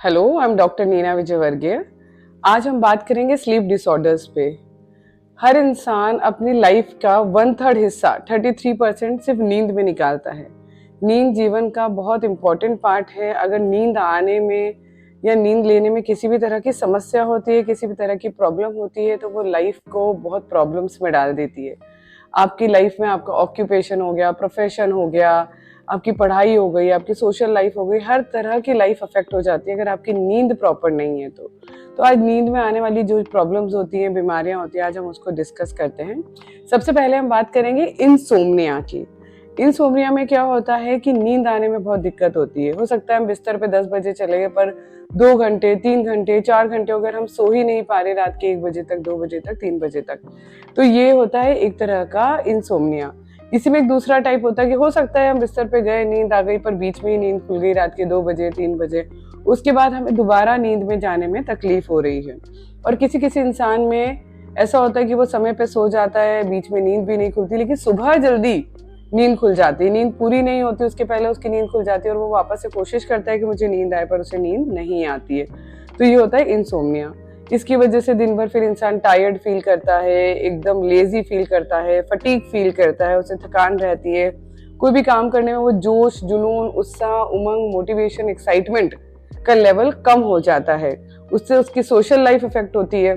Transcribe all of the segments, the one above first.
Hello, I am doctor Neena Vijayvargiya. आज हम बात करेंगे स्लीप डिसऑर्डर्स पे। हर इंसान अपनी लाइफ का 1/3 हिस्सा 33% सिर्फ नींद में निकालता है। नींद जीवन का बहुत इंपॉर्टेंट पार्ट है। अगर नींद आने में या नींद लेने में किसी भी तरह की समस्या होती है, किसी भी तरह की प्रॉब्लम होती है, तो वो लाइफ को बहुत प्रॉब्लम्स में डाल देती है। आपकी लाइफ में आपका ऑक्यूपेशन हो गया, प्रोफेशन हो गया, आपकी पढ़ाई हो गई, आपकी सोशल लाइफ हो गई, हर तरह की लाइफ अफेक्ट हो जाती है अगर आपकी नींद प्रॉपर नहीं है तो आज नींद में आने वाली जो प्रॉब्लम्स होती हैं, बीमारियां होती हैं, आज हम उसको डिस्कस करते हैं। सबसे पहले हम बात करेंगे इंसोम्निया की। इंसोम्निया में क्या होता है कि नींद आने में बहुत दिक्कत होती है। हो सकता है हम बिस्तर पे 10 बजे चले गए, पर 2 घंटे, 3 घंटे, 4 घंटे अगर हम सो ही नहीं पा रहे रात के 1 बजे तक, 2 बजे तक, 3 बजे तक, तो ये होता है एक तरह का इंसोम्निया। इसी में एक दूसरा टाइप होता है कि हो सकता है हम बिस्तर पे गए, नींद आ गई, पर बीच में ही नींद खुल गई रात के 2 बजे, 3 बजे, उसके बाद हमें दोबारा नींद में जाने में तकलीफ हो रही है। और किसी किसी इंसान में ऐसा होता है कि वो समय पे सो जाता है, बीच में नींद भी नहीं खुलती, लेकिन सुबह जल्दी नींद खुल जाती है। नींद पूरी नहीं होती, उसके पहले उसकी नींद खुल जाती है और वो वापस से कोशिश करता है कि मुझे नींद आए, पर उसे नींद नहीं आती है। तो ये होता है इंसोम्निया। इसकी वजह से दिन भर फिर इंसान टायर्ड फील करता है, एकदम लेजी फील करता है, फटीग फील करता है, उसे थकान रहती है। कोई भी काम करने में वो जोश, जुनून, उत्साह, उमंग, मोटिवेशन, एक्साइटमेंट का लेवल कम हो जाता है। उससे उसकी सोशल लाइफ इफेक्ट होती है।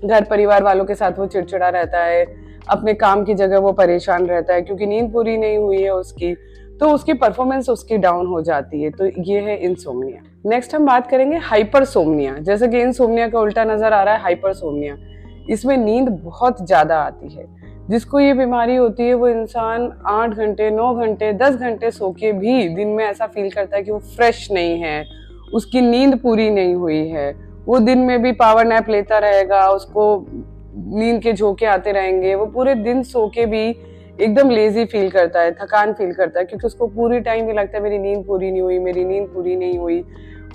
घर परिवार वालों के साथ वो चिड़चिड़ा रहता है, अपने काम की जगह वो परेशान रहता है क्योंकि नींद पूरी नहीं हुई है उसकी, तो उसकी परफॉर्मेंस उसकी डाउन हो जाती है। तो ये है इंसोम्निया। नेक्स्ट हम बात करेंगे हाइपरसोम्निया। जैसे कि इंसोम्निया का उल्टा नजर आ रहा है हाइपरसोम्निया। इसमें नींद बहुत ज्यादा आती है। जिसको ये बीमारी होती है वो इंसान 8 घंटे, 9 घंटे, 10 घंटे सो के भी दिन में ऐसा फील करता है कि वो फ्रेश नहीं है, उसकी नींद पूरी नहीं हुई है। वो दिन में भी पावर नैप लेता रहेगा, उसको नींद के झोंके आते रहेंगे, वो पूरे दिन सो के भी एकदम लेजी फील करता है, थकान फील करता है, क्योंकि उसको पूरी टाइम ये लगता है मेरी नींद पूरी नहीं हुई, मेरी नींद पूरी नहीं हुई।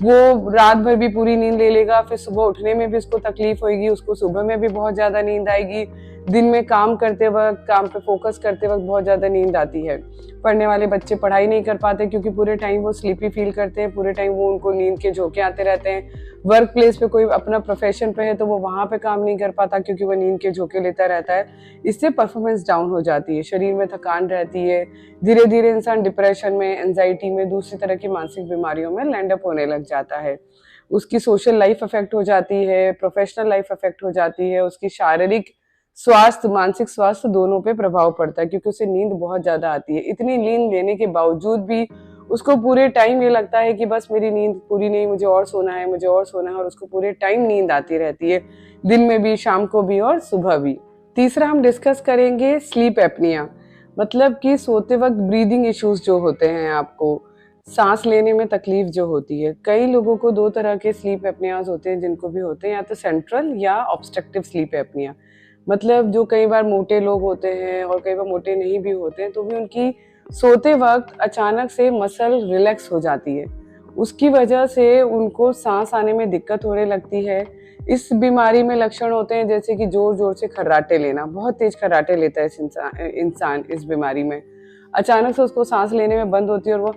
वो रात भर भी पूरी नींद ले लेगा, फिर सुबह उठने में भी उसको तकलीफ होगी, उसको सुबह में भी बहुत ज्यादा नींद आएगी। दिन में काम करते वक्त, काम पे फोकस करते वक्त बहुत ज्यादा नींद आती है। पढ़ने वाले बच्चे पढ़ाई नहीं कर पाते क्योंकि पूरे टाइम वो स्लीपी फील करते हैं, पूरे टाइम वो उनको नींद के झोंके आते रहते हैं। वर्क प्लेस पे कोई अपना प्रोफेशन पे है तो वो वहां पे काम नहीं कर पाता क्योंकि वो नींद के झोंके लेता रहता है। इससे परफॉर्मेंस डाउन हो जाती है, शरीर में थकान रहती है। धीरे धीरे इंसान डिप्रेशन में, एंजाइटी में, दूसरी तरह की मानसिक बीमारियों में लैंड अप होने लग जाता है। उसकी सोशल लाइफ अफेक्ट हो जाती है, प्रोफेशनल लाइफ अफेक्ट हो जाती है, उसकी शारीरिक स्वास्थ्य, मानसिक स्वास्थ्य दोनों पे प्रभाव पड़ता है क्योंकि उसे नींद बहुत ज्यादा आती है। इतनी नींद लेने के बावजूद भी उसको पूरे टाइम ये लगता है कि बस मेरी नींद पूरी नहीं, मुझे और सोना है, मुझे और सोना है, और उसको पूरे टाइम नींद आती रहती है, दिन में भी, शाम को भी और सुबह भी। तीसरा हम डिस्कस करेंगे स्लीप एपनिया। मतलब कि सोते वक्त ब्रीदिंग इश्यूज जो होते हैं, आपको सांस लेने में तकलीफ जो होती है। कई लोगों को 2 तरह के स्लीप एपनियाज होते हैं, जिनको भी होते हैं, या तो सेंट्रल या ऑब्स्ट्रक्टिव स्लीप एपनिया। मतलब जो कई बार मोटे लोग होते हैं और कई बार मोटे नहीं भी होते हैं, तो भी उनकी सोते वक्त अचानक से मसल रिलैक्स हो जाती है, उसकी वजह से उनको सांस आने में दिक्कत होने लगती है। इस बीमारी में लक्षण होते हैं जैसे कि जोर जोर से खर्राटे लेना, बहुत तेज खर्राटे लेता है इंसान इस बीमारी में। अचानक से उसको सांस लेने में बंद होती है और वो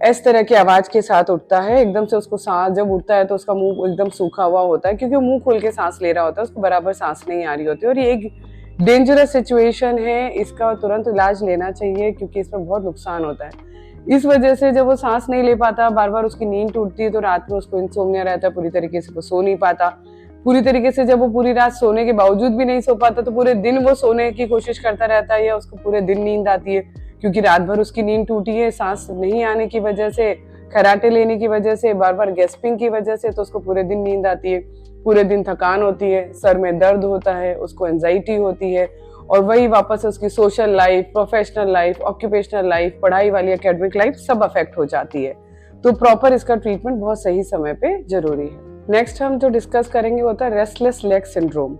इस तरह की आवाज के साथ उठता है। एकदम से उसको सांस जब उठता है तो उसका मुंह एकदम सूखा हुआ होता है क्योंकि मुंह खोल के सांस ले रहा होता है, उसको बराबर सांस नहीं आ रही होती। और ये एक डेंजरस सिचुएशन है, इसका तुरंत इलाज लेना चाहिए क्योंकि इसमें बहुत नुकसान होता है। इस वजह से जब वो सांस नहीं ले पाता, बार बार उसकी नींद टूटती है, तो रात में उसको इंसोम्निया रहता है, पूरी तरीके से वो सो नहीं पाता। पूरी तरीके से जब वो पूरी रात सोने के बावजूद भी नहीं सो पाता, तो पूरे दिन वो सोने की कोशिश करता रहता है या उसको पूरे दिन नींद आती है क्योंकि रात भर उसकी नींद टूटी है, सांस नहीं आने की वजह से, खर्राटे लेने की वजह से, बार बार गैस्पिंग की वजह से, तो उसको पूरे दिन नींद आती है, पूरे दिन थकान होती है, सर में दर्द होता है, उसको एंजाइटी होती है। और वही वापस उसकी social life, professional life, occupational life, पढ़ाई वाली एकेडमिक लाइफ सब अफेक्ट हो जाती है। तो प्रॉपर इसका ट्रीटमेंट बहुत सही समय पे जरूरी है। नेक्स्ट हम जो डिस्कस करेंगे वो होता है रेस्टलेस लेग सिंड्रोम।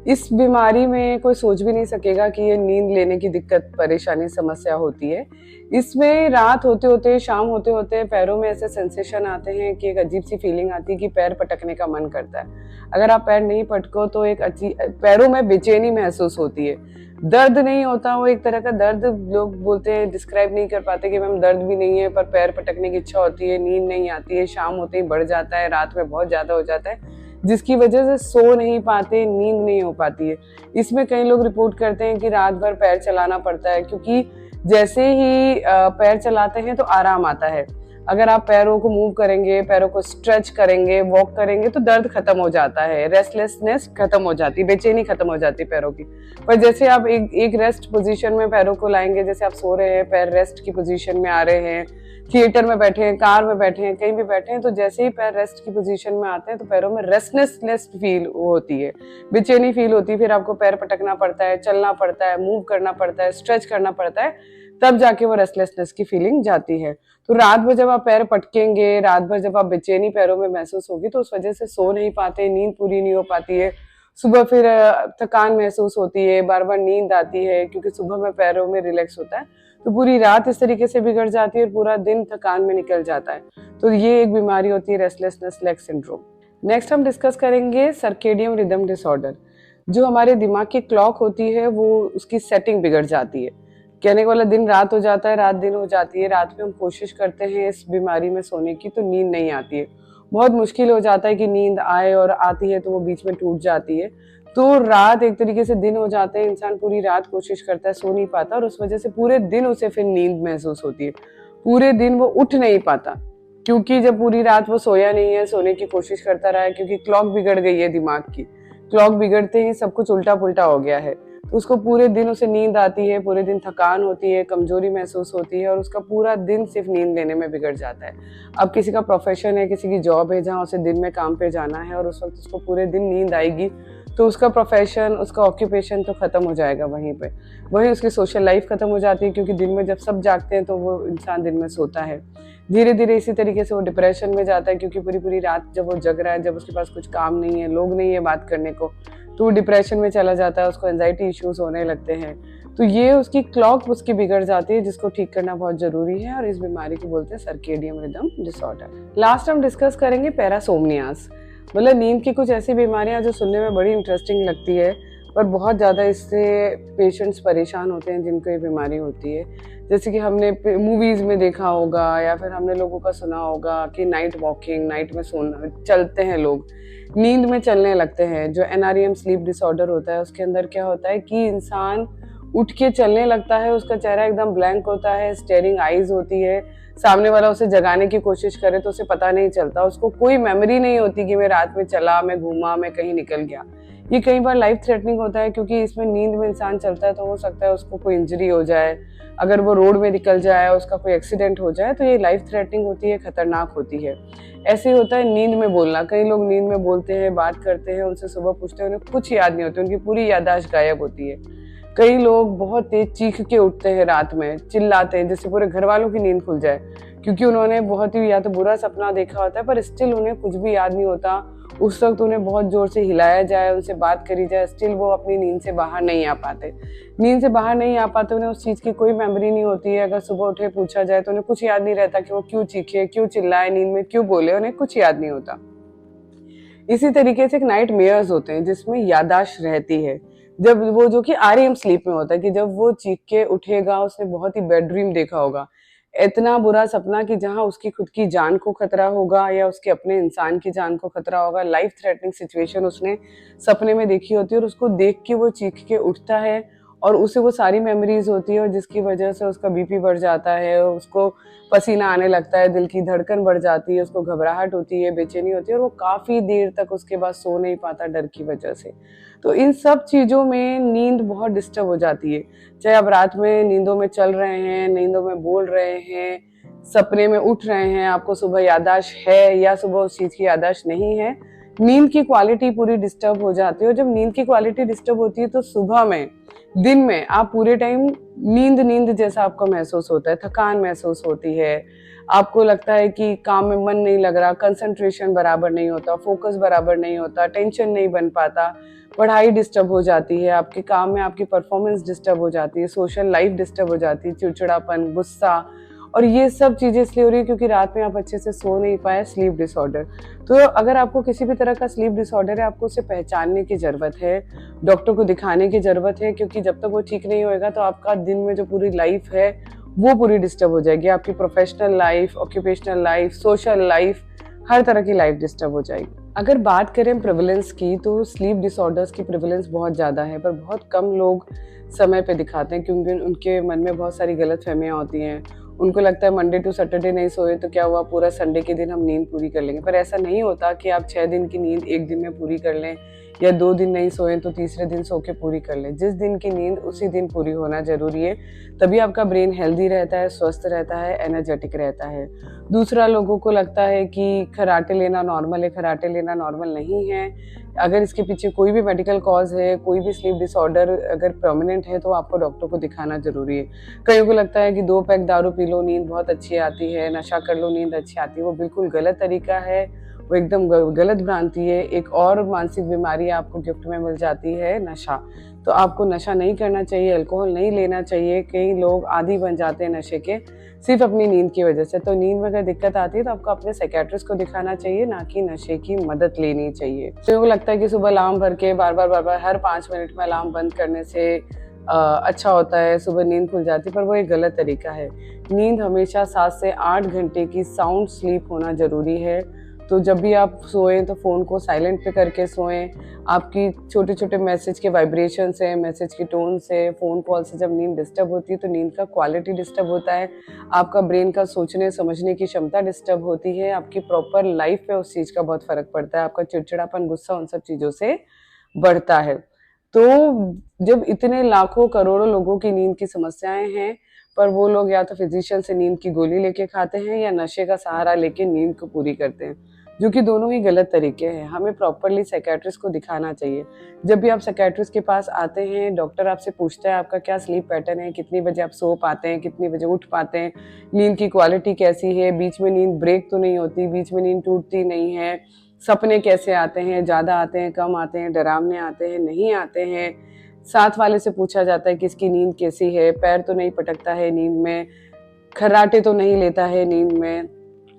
इस बीमारी में कोई सोच भी नहीं सकेगा कि ये नींद लेने की दिक्कत, परेशानी, समस्या होती है। इसमें रात होते होते, शाम होते होते पैरों में ऐसे सेंसेशन आते हैं कि एक अजीब सी फीलिंग आती है कि पैर पटकने का मन करता है। अगर आप पैर नहीं पटको तो एक पैरों में बेचैनी महसूस होती है। दर्द नहीं होता, वो एक तरह का दर्द लोग बोलते हैं, डिस्क्राइब नहीं कर पाते कि मैम दर्द भी नहीं है, पर पैर पटकने की इच्छा होती है, नींद नहीं आती है, शाम होते ही बढ़ जाता है, रात में बहुत ज्यादा हो जाता है, जिसकी वजह से सो नहीं पाते, नींद नहीं हो पाती है। इसमें कई लोग रिपोर्ट करते हैं कि रात भर पैर चलाना पड़ता है, क्योंकि जैसे ही पैर चलाते हैं तो आराम आता है। अगर आप पैरों को मूव करेंगे, पैरों को स्ट्रेच करेंगे, वॉक करेंगे तो दर्द खत्म हो जाता है, रेस्टलेसनेस खत्म हो जाती है, बेचैनी खत्म हो जाती है पैरों की। पर जैसे आप एक रेस्ट पोजीशन में पैरों को लाएंगे, जैसे आप सो रहे हैं, पैर रेस्ट की पोजीशन में आ रहे हैं, थिएटर में बैठे हैं, कार में बैठे हैं, कहीं भी बैठे हैं, तो जैसे ही पैर रेस्ट की पोजीशन में आते हैं तो पैरों में रेस्टलेसनेस फील होती है, बेचैनी फील होती है। फिर आपको पैर पटकना पड़ता है, चलना पड़ता है, मूव करना पड़ता है, स्ट्रेच करना पड़ता है, तब जाके वो रेस्टलेसनेस की फीलिंग जाती है। तो रात भर जब आप पैर पटकेंगे, रात भर जब आप बेचैनी पैरों में महसूस होगी, तो उस वजह से सो नहीं पाते, नींद पूरी नहीं हो पाती है। सुबह फिर थकान महसूस होती है, बार बार नींद आती है, क्योंकि सुबह में पैरों में रिलैक्स होता है, तो पूरी रात इस तरीके से बिगड़ जाती है और पूरा दिन थकान में निकल जाता है। तो ये एक बीमारी होती है, रेस्टलेसनेस लेग सिंड्रोम। नेक्स्ट हम डिस्कस करेंगे सर्केडियम रिदम डिसऑर्डर। जो हमारे दिमाग की क्लॉक होती है, वो उसकी सेटिंग बिगड़ जाती है। कहने का मतलब दिन रात हो जाता है, रात दिन हो जाती है, रात में हम कोशिश करते हैं इस बीमारी में सोने की, तो नींद नहीं आती है, बहुत मुश्किल हो जाता है कि नींद आए, और आती है तो वो बीच में टूट जाती है। तो रात एक तरीके से दिन हो जाते हैं, इंसान पूरी रात कोशिश करता है, सो नहीं पाता, और उस वजह से पूरे दिन उसे फिर नींद महसूस होती है, पूरे दिन वो उठ नहीं पाता, क्योंकि जब पूरी रात वो सोया नहीं है, सोने की कोशिश करता रहा है, क्योंकि क्लॉक बिगड़ गई है दिमाग की। क्लॉक बिगड़ते ही सब कुछ उल्टा पुल्टा हो गया है, तो उसको पूरे दिन उसे नींद आती है, पूरे दिन थकान होती है, कमजोरी महसूस होती है, और उसका पूरा दिन सिर्फ नींद लेने में बिगड़ जाता है। अब किसी का प्रोफेशन है, किसी की जॉब है जहाँ उसे दिन में काम पे जाना है, और उस वक्त उसको पूरे दिन नींद आएगी, तो उसका प्रोफेशन, उसका ऑक्यूपेशन तो खत्म हो जाएगा वहीं पे। वहीं उसकी सोशल लाइफ खत्म हो जाती है, क्योंकि दिन में जब सब जागते हैं तो वो इंसान दिन में सोता है। धीरे धीरे इसी तरीके से वो डिप्रेशन में जाता है, क्योंकि पूरी पूरी रात जब वो जग रहा है, जब उसके पास कुछ काम नहीं है, लोग नहीं है बात करने को, तो वो डिप्रेशन में चला जाता है, उसको एंजाइटी इश्यूज होने लगते हैं। तो ये उसकी क्लॉक उसकी बिगड़ जाती है, जिसको ठीक करना बहुत जरूरी है, और इस बीमारी को बोलते हैं सर्केडियम रिदम डिसऑर्डर। लास्ट हम डिस्कस करेंगे पैरासोमनियास, मतलब नींद की कुछ ऐसी बीमारियां जो सुनने में बड़ी इंटरेस्टिंग लगती है, पर बहुत ज़्यादा इससे पेशेंट्स परेशान होते हैं जिनको ये बीमारी होती है। जैसे कि हमने मूवीज़ में देखा होगा, या फिर हमने लोगों का सुना होगा कि नाइट वॉकिंग, नाइट में सोना, चलते हैं लोग, नींद में चलने लगते हैं। जो एनआरईएम स्लीप डिसऑर्डर होता है, उसके अंदर क्या होता है कि इंसान उठ के चलने लगता है, उसका चेहरा एकदम ब्लैंक होता है, स्टेयरिंग आईज होती है, सामने वाला उसे जगाने की कोशिश करे तो उसे पता नहीं चलता, उसको कोई मेमोरी नहीं होती कि मैं रात में चला, मैं घूमा, मैं कहीं निकल गया। ये कई बार लाइफ थ्रेटनिंग होता है, क्योंकि इसमें नींद में इंसान चलता है तो हो सकता है उसको कोई इंजरी हो जाए, अगर वो रोड में निकल जाए, उसका कोई एक्सीडेंट हो जाए, तो ये लाइफ थ्रेटनिंग होती है, खतरनाक होती है। ऐसे ही होता है नींद में बोलना, कई लोग नींद में बोलते हैं, बात करते हैं, उनसे सुबह पूछते हैं, उन्हें कुछ याद नहीं होती, उनकी पूरी याददाश्त गायब होती है। कई लोग बहुत तेज चीख के उठते हैं रात में, चिल्लाते हैं, जिससे पूरे घर वालों की नींद खुल जाए, क्योंकि उन्होंने बहुत ही या तो बुरा सपना देखा होता है, पर स्टिल उन्हें कुछ भी याद नहीं होता। उस वक्त उन्हें बहुत जोर से हिलाया जाए, उनसे बात करी जाए, स्टिल वो अपनी नींद से बाहर नहीं आ पाते। नींद से बाहर नहीं आ पाते, उन्हें उस चीज़ की कोई मेमोरी नहीं होती है। अगर सुबह उठे पूछा जाए तो उन्हें कुछ याद नहीं रहता कि वो क्यों चीखे, क्यों चिल्लाए, नींद में क्यों बोले, उन्हें कुछ याद नहीं होता। इसी तरीके से एक नाइट मेयर्स होते हैं, जिसमें याददाश्त रहती है, जब वो, जो कि आरईएम स्लीप में होता है, कि जब वो चीख के उठेगा, उसने बहुत ही बैड ड्रीम देखा होगा, इतना बुरा सपना कि जहां उसकी खुद की जान को खतरा होगा, या उसके अपने इंसान की जान को खतरा होगा, लाइफ थ्रेटनिंग सिचुएशन उसने सपने में देखी होती है, और उसको देख के वो चीख के उठता है, और उसे वो सारी मेमोरीज होती है, और जिसकी वजह से उसका बीपी बढ़ जाता है, उसको पसीना आने लगता है, दिल की धड़कन बढ़ जाती है, उसको घबराहट होती है, बेचैनी होती है, और वो काफी देर तक उसके बाद सो नहीं पाता डर की वजह से। तो इन सब चीजों में नींद बहुत डिस्टर्ब हो जाती है। चाहे आप रात में नींदों में चल रहे हैं, नींदों में बोल रहे हैं, सपने में उठ रहे हैं, आपको सुबह याददाश्त है या सुबह उस चीज की याददाश्त नहीं है, नींद की क्वालिटी पूरी डिस्टर्ब हो जाती है। और जब नींद की क्वालिटी डिस्टर्ब होती है तो सुबह में, दिन में आप पूरे टाइम नींद नींद जैसा आपको महसूस होता है, थकान महसूस होती है, आपको लगता है कि काम में मन नहीं लग रहा, कंसंट्रेशन बराबर नहीं होता, फोकस बराबर नहीं होता, टेंशन नहीं बन पाता, पढ़ाई डिस्टर्ब हो जाती है, आपके काम में आपकी परफॉर्मेंस डिस्टर्ब हो जाती है, सोशल लाइफ डिस्टर्ब हो जाती है, चिड़चिड़ापन, गुस्सा। और ये सब चीज़ें इसलिए हो रही है क्योंकि रात में आप अच्छे से सो नहीं पाए, स्लीप डिसऑर्डर। तो अगर आपको किसी भी तरह का स्लीप डिसऑर्डर है, आपको उसे पहचानने की ज़रूरत है, डॉक्टर को दिखाने की ज़रूरत है, क्योंकि जब तक वो ठीक नहीं होएगा तो आपका दिन में जो पूरी लाइफ है वो पूरी डिस्टर्ब हो जाएगी। आपकी professional life, occupational life, social life, हर तरह की लाइफ डिस्टर्ब हो जाएगी। अगर बात करें प्रिवलेंस की, तो स्लीप डिसऑर्डर्स की प्रिवलेंस बहुत ज़्यादा है, पर बहुत कम लोग समय पे दिखाते हैं क्योंकि उनके मन में बहुत सारी गलतफहमियां होती हैं। उनको लगता है मंडे टू सैटरडे नहीं सोए तो क्या हुआ, पूरा संडे के दिन हम नींद पूरी कर लेंगे। पर ऐसा नहीं होता कि आप 6 दिन की नींद एक दिन में पूरी कर लें, या 2 दिन नहीं सोए तो तीसरे दिन सो के पूरी कर लें। जिस दिन की नींद उसी दिन पूरी होना जरूरी है, तभी आपका ब्रेन हेल्दी रहता है, स्वस्थ रहता है, एनर्जेटिक रहता है। दूसरा, लोगों को लगता है कि खर्राटे लेना नॉर्मल है, खर्राटे लेना नॉर्मल नहीं है। अगर इसके पीछे कोई भी मेडिकल कॉज है, कोई भी स्लीप डिसऑर्डर अगर परमानेंट है, तो आपको डॉक्टर को दिखाना जरूरी है। कईयों को लगता है कि 2 पैक दारू पी लो नींद बहुत अच्छी आती है, नशा कर लो नींद अच्छी आती है। वो बिल्कुल गलत तरीका है, वो एकदम गलत भ्रांति है। एक और मानसिक बीमारी आपको गिफ्ट में मिल जाती है, नशा। तो आपको नशा नहीं करना चाहिए, अल्कोहल नहीं लेना चाहिए। कई लोग आदी बन जाते हैं नशे के, सिर्फ अपनी नींद की वजह से। तो नींद में अगर दिक्कत आती है तो आपको अपने साइकियाट्रिस्ट को दिखाना चाहिए, ना कि नशे की मदद लेनी चाहिए। तो लगता है कि सुबह अलार्म भर के बार बार हर 5 मिनट में अलार्म बंद करने से अच्छा होता है, सुबह नींद खुल जाती है, पर वो एक गलत तरीका है। नींद हमेशा 7 से 8 घंटे की साउंड स्लीप होना जरूरी है। तो जब भी आप सोएं तो फ़ोन को साइलेंट पे करके सोएं। आपकी छोटे छोटे मैसेज के वाइब्रेशन से, मैसेज की टोन से, फ़ोन कॉल से जब नींद डिस्टर्ब होती है तो नींद का क्वालिटी डिस्टर्ब होता है, आपका ब्रेन का सोचने समझने की क्षमता डिस्टर्ब होती है, आपकी प्रॉपर लाइफ पे उस चीज़ का बहुत फ़र्क पड़ता है, आपका चिड़चिड़ापन, गुस्सा उन सब चीज़ों से बढ़ता है। तो जब इतने लाखों करोड़ों लोगों की नींद की समस्याएं हैं, पर वो लोग या तो फिजिशियन से नींद की गोली लेके खाते हैं या नशे का सहारा लेके नींद को पूरी करते हैं, जो कि दोनों ही गलत तरीके हैं। हमें प्रॉपरली साइकियाट्रिस्ट को दिखाना चाहिए। जब भी आप साइकियाट्रिस्ट के पास आते हैं, डॉक्टर आपसे पूछता है आपका क्या स्लीप पैटर्न है, कितनी बजे आप सो पाते हैं, कितनी बजे उठ पाते हैं, नींद की क्वालिटी कैसी है, बीच में नींद ब्रेक तो नहीं होती, बीच में नींद टूटती नहीं है, सपने कैसे आते हैं, ज़्यादा आते हैं, कम आते हैं, डरावने आते हैं, नहीं आते हैं। साथ वाले से पूछा जाता है कि इसकी नींद कैसी है, पैर तो नहीं पटकता है नींद में, खर्राटे तो नहीं लेता है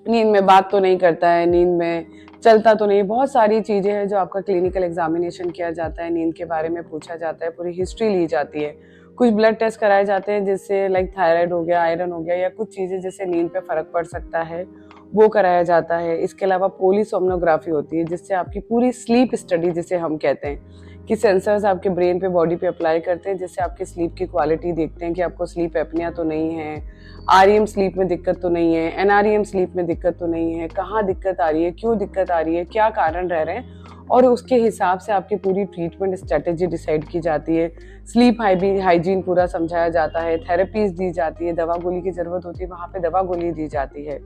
नींद में बात तो नहीं करता है, नींद में चलता तो नहीं। बहुत सारी चीज़ें हैं जो आपका क्लिनिकल एग्जामिनेशन किया जाता है, नींद के बारे में पूछा जाता है, पूरी हिस्ट्री ली जाती है। कुछ ब्लड टेस्ट कराए जाते हैं जिससे लाइक थायराइड हो गया, आयरन हो गया, या कुछ चीज़ें जिससे नींद पे फर्क पड़ सकता है, वो कराया जाता है। इसके अलावा पोलीसोम्नोग्राफी होती है जिससे आपकी पूरी स्लीप स्टडी, जिसे हम कहते हैं कि सेंसर्स आपके ब्रेन पे, बॉडी पे अप्लाई करते हैं, जिससे आपकी स्लीप की क्वालिटी देखते हैं कि आपको स्लीप एपनिया तो नहीं है, आरईएम स्लीप में दिक्कत तो नहीं है, एनआरईएम स्लीप में दिक्कत तो नहीं है, कहाँ दिक्कत आ रही है, क्यों दिक्कत आ रही है, क्या कारण रह रहे हैं, और उसके हिसाब से आपकी पूरी ट्रीटमेंट स्ट्रेटेजी डिसाइड की जाती है। स्लीप हाइजीन पूरा समझाया जाता है, थेरेपीज दी जाती है, दवा गोली की जरूरत होती है वहाँ पे दवा गोली दी जाती है।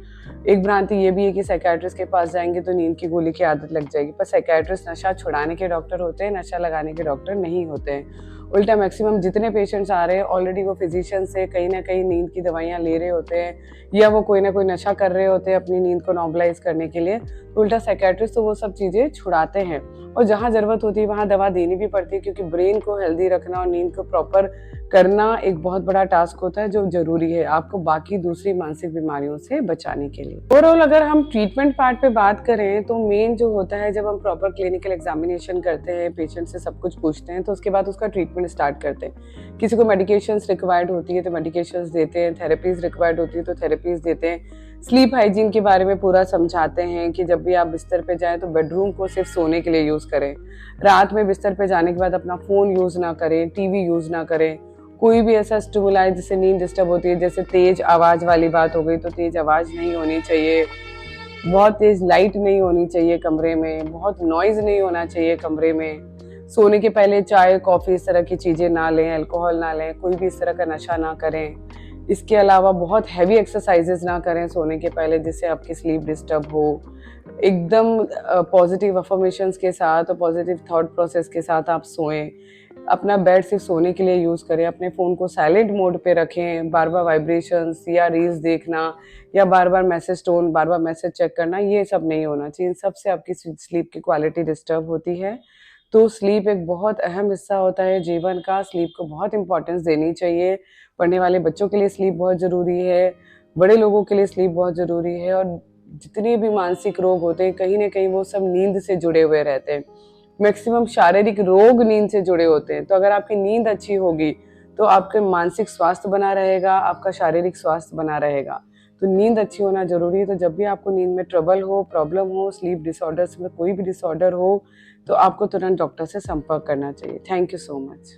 एक भ्रांति ये भी है कि साइकियाट्रिस्ट के पास जाएंगे तो नींद की गोली की आदत लग जाएगी, पर साइकियाट्रिस्ट नशा छुड़ाने के डॉक्टर होते हैं, नशा लगाने के डॉक्टर नहीं होते हैं। उल्टा मैक्सिमम जितने पेशेंट्स आ रहे हैं ऑलरेडी वो फिजिशियन से कहीं ना कहीं नींद की दवाइयाँ ले रहे होते हैं, या वो कोई ना कोई नशा कर रहे होते हैं अपनी नींद को नॉर्मलाइज करने के लिए। तो उल्टा साइकियाट्रिस्ट तो वो सब चीज़ें छुड़ाते हैं, और जहाँ ज़रूरत होती है वहाँ दवा देनी भी पड़ती है, क्योंकि ब्रेन को हेल्दी रखना और नींद को प्रॉपर करना एक बहुत बड़ा टास्क होता है जो जरूरी है आपको बाकी दूसरी मानसिक बीमारियों से बचाने के लिए। ओवरऑल अगर हम ट्रीटमेंट पार्ट पे बात करें तो मेन जो होता है, जब हम प्रॉपर क्लिनिकल एग्जामिनेशन करते हैं, पेशेंट से सब कुछ पूछते हैं, तो उसके बाद उसका ट्रीटमेंट स्टार्ट करते हैं। किसी को मेडिकेशंस रिक्वायर्ड होती है तो मेडिकेशंस देते हैं, थेरेपीज रिक्वायर्ड होती है तो थेरेपीज देते हैं। स्लीप हाइजीन के बारे में पूरा समझाते हैं कि जब भी आप बिस्तर पे जाएं तो बेडरूम को सिर्फ सोने के लिए यूज़ करें, रात में बिस्तर पे जाने के बाद अपना फ़ोन यूज़ ना करें, टीवी यूज़ ना करें, कोई भी ऐसा स्टिमुलाई जिससे नींद डिस्टर्ब होती है, जैसे तेज आवाज़ वाली बात हो गई तो तेज आवाज़ नहीं होनी चाहिए, बहुत तेज लाइट नहीं होनी चाहिए कमरे में, बहुत नॉइज़ नहीं होना चाहिए कमरे में। सोने के पहले चाय, कॉफ़ी, इस तरह की चीज़ें ना लें, अल्कोहल ना लें, कोई भी इस तरह का नशा ना करें। इसके अलावा बहुत हैवी एक्सरसाइजेज ना करें सोने के पहले जिससे आपकी स्लीप डिस्टर्ब हो। एकदम पॉजिटिव अफर्मेशंस के साथ और पॉजिटिव थॉट प्रोसेस के साथ आप सोएं। अपना बेड सिर्फ सोने के लिए यूज़ करें। अपने फ़ोन को साइलेंट मोड पे रखें। बार बार वाइब्रेशंस या रील्स देखना या बार बार मैसेज टोन, बार बार मैसेज चेक करना, ये सब नहीं होना चाहिए। इन सब से आपकी स्लीप की क्वालिटी डिस्टर्ब होती है। तो स्लीप एक बहुत अहम हिस्सा होता है जीवन का। स्लीप को बहुत इंपॉर्टेंस देनी चाहिए। पढ़ने वाले बच्चों के लिए स्लीप बहुत ज़रूरी है, बड़े लोगों के लिए स्लीप बहुत ज़रूरी है, और जितने भी मानसिक रोग होते हैं कहीं ना कहीं वो सब नींद से जुड़े हुए रहते हैं। मैक्सिमम शारीरिक रोग नींद से जुड़े होते हैं। तो अगर आपकी नींद अच्छी होगी तो आपके मानसिक स्वास्थ्य बना रहेगा, आपका शारीरिक स्वास्थ्य बना रहेगा। तो नींद अच्छी होना जरूरी है। तो जब भी आपको नींद में ट्रबल हो, प्रॉब्लम हो, स्लीप डिसऑर्डर्स में कोई भी डिसऑर्डर हो, तो आपको तुरंत डॉक्टर से संपर्क करना चाहिए। Thank you so much.